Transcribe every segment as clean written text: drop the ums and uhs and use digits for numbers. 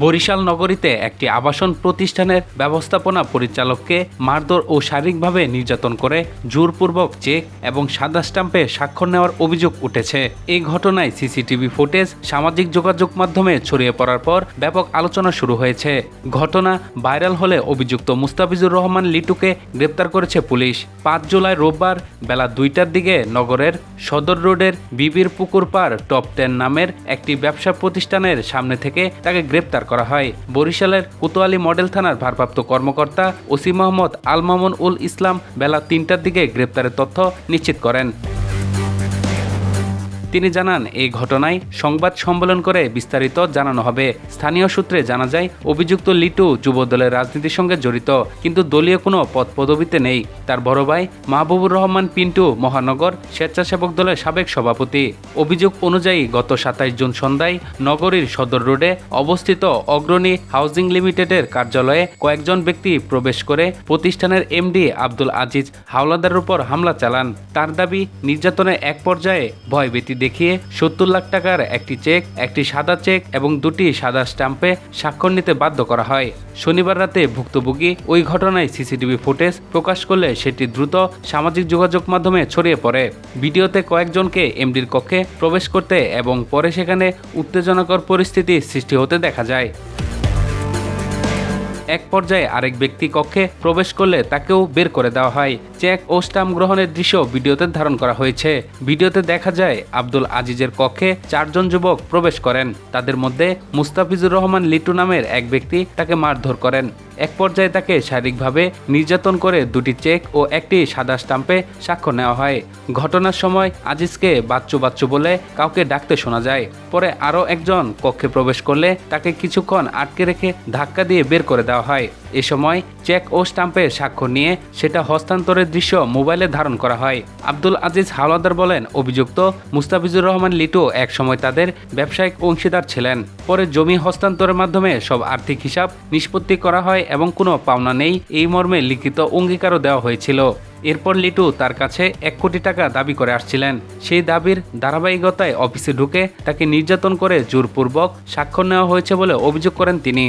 বরিশাল নগরীতে একটি আবাসন প্রতিষ্ঠানের ব্যবস্থাপনা পরিচালককে মারধর ও শারীরিকভাবে নির্যাতন করে জোরপূর্বক চেক এবং সাদা স্ট্যাম্পে স্বাক্ষর নেওয়ার অভিযোগ উঠেছে। এই ঘটনায় সিসিটিভি ফুটেজ সামাজিক যোগাযোগ মাধ্যমে ছড়িয়ে পড়ার পর ব্যাপক আলোচনা শুরু হয়েছে। ঘটনা ভাইরাল হলে অভিযুক্ত মুস্তাফিজুর রহমান লিটুকে গ্রেপ্তার করেছে পুলিশ। ৫ জুলাই রোববার বেলা ২টার দিকে নগরের সদর রোডের বিবির পুকুর পাড় টপ 10 নামের একটি ব্যবসা প্রতিষ্ঠানের সামনে থেকে তাকে গ্রেপ্তার করা হয়। বরিশালের কোতোয়ালি মডেল থানার ভারপ্রাপ্ত কর্মকর্তা ওসি মোহাম্মদ আল মামুন উল ইসলাম বেলা ৩টার দিকে গ্রেপ্তারের তথ্য নিশ্চিত করেন। তিনি জানান, এই ঘটনায় সংবাদ সম্মেলন করে বিস্তারিত জানানো হবে। স্থানীয় সূত্রে জানা যায়, অভিযুক্ত লিটু যুবদলের রাজনীতির সঙ্গে জড়িত, কিন্তু দলীয় কোনো পদ পদবিতে নেই। তার বড় ভাই মাহবুবুর রহমান পিন্টু মহানগর স্বেচ্ছাসেবক দলের সাবেক সভাপতি। অভিযোগ অনুযায়ী গত ২৭ জুন সন্ধ্যায় নগরীর সদর রোডে অবস্থিত অগ্রণী হাউজিং লিমিটেডের কার্যালয়ে কয়েকজন ব্যক্তি প্রবেশ করে প্রতিষ্ঠানের এমডি আব্দুল আজিজ হাওলাদারের উপর হামলা চালান। তার দাবি, নির্যাতনের এক পর্যায়ে ভয়ভীতি দেখিয়ে ৭০ লাখ টাকার একটি চেক, একটি সাদা চেক এবং ২টি সাদা স্ট্যাম্পে স্বাক্ষর নিতে বাধ্য করা হয়। শনিবার রাতে ভুক্তভোগী ওই ঘটনায় সিসিটিভি ফুটেজ প্রকাশ করলে সেটি দ্রুত সামাজিক যোগাযোগ মাধ্যমে ছড়িয়ে পড়ে। ভিডিওতে কয়েকজনকে এমডির কক্ষে প্রবেশ করতে এবং পরে সেখানে উত্তেজনাকর পরিস্থিতি সৃষ্টি হতে দেখা যায়। এক পর্যায়ে আরেক ব্যক্তি কক্ষে প্রবেশ করলে তাকেও বের করে দেওয়া হয়। চেক ও স্ট্যাম্প গ্রহণের দৃশ্য ভিডিওতে ধারণ করা হয়েছে। ভিডিওতে দেখা যায় আব্দুল আজিজের কক্ষে ৪ জন যুবক প্রবেশ করেন। তাদের মধ্যে মুস্তাফিজুর রহমান লিটু নামের এক ব্যক্তি তাকে মারধর করেন। এক পর্যায়ে তাকে শারীরিকভাবে নির্যাতন করে ২টি চেক ও একটি সাদা স্ট্যাম্পে স্বাক্ষর নেওয়া হয়। ঘটনার সময় আজিজকে বাচ্চু বাচ্চু বলে কাউকে ডাকতে শোনা যায়। পরে আরও একজন কক্ষে প্রবেশ করলে তাকে কিছুক্ষণ আটকে রেখে ধাক্কা দিয়ে বের করে দেওয়া হয়। এ সময় চেক ও স্ট্যাম্পে স্বাক্ষর নিয়ে সেটা হস্তান্তরের দৃশ্য মোবাইলে ধারণ করা হয়। আব্দুল আজিজ হাওলাদার বলেন, অভিযুক্ত মুস্তাফিজুর রহমান লিটু একসময় তাদের ব্যবসায়িক অংশীদার ছিলেন। পরে জমি হস্তান্তরের মাধ্যমে সব আর্থিক হিসাব নিষ্পত্তি করা হয় এবং কোনো পাওনা নেই এই মর্মে লিখিত অঙ্গীকারও দেওয়া হয়েছিল। এরপর লিটু তার কাছে ১ কোটি টাকা দাবি করে আসছিলেন। সেই দাবির ধারাবাহিকতায় অফিসে ঢুকে তাকে নির্যাতন করে জোরপূর্বক স্বাক্ষর নেওয়া হয়েছে বলে অভিযোগ করেন তিনি।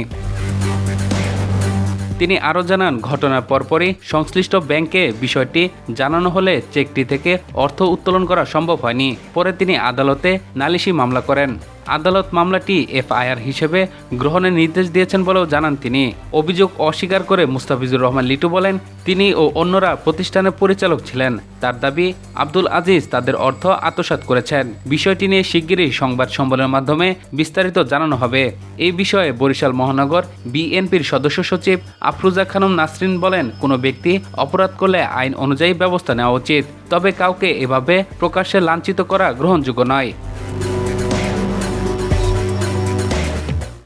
তিনি আরও জানান, ঘটনার পরপরই সংশ্লিষ্ট ব্যাংকে বিষয়টি জানানো হলে চেকটি থেকে অর্থ উত্তোলন করা সম্ভব হয়নি। পরে তিনি আদালতে নালিশি মামলা করেন। আদালত মামলাটি এফআইআর হিসেবে গ্রহণের নির্দেশ দিয়েছেন বলেও জানান তিনি। অভিযোগ অস্বীকার করে মুস্তাফিজুর রহমান লিটু বলেন, তিনি ও অন্যরা প্রতিষ্ঠানের পরিচালক ছিলেন। তার দাবি, আব্দুল আজিজ তাদের অর্থ আত্মসাৎ করেছেন। বিষয়টি নিয়ে শিগগিরই সংবাদ সম্মেলনের মাধ্যমে বিস্তারিত জানানো হবে। এই বিষয়ে বরিশাল মহানগর বিএনপির সদস্য সচিব আফরুজা খানম নাসরিন বলেন, কোনো ব্যক্তি অপরাধ করলে আইন অনুযায়ী ব্যবস্থা নেওয়া উচিত, তবে কাউকে এভাবে প্রকাশ্যে লাঞ্ছিত করা গ্রহণযোগ্য নয়।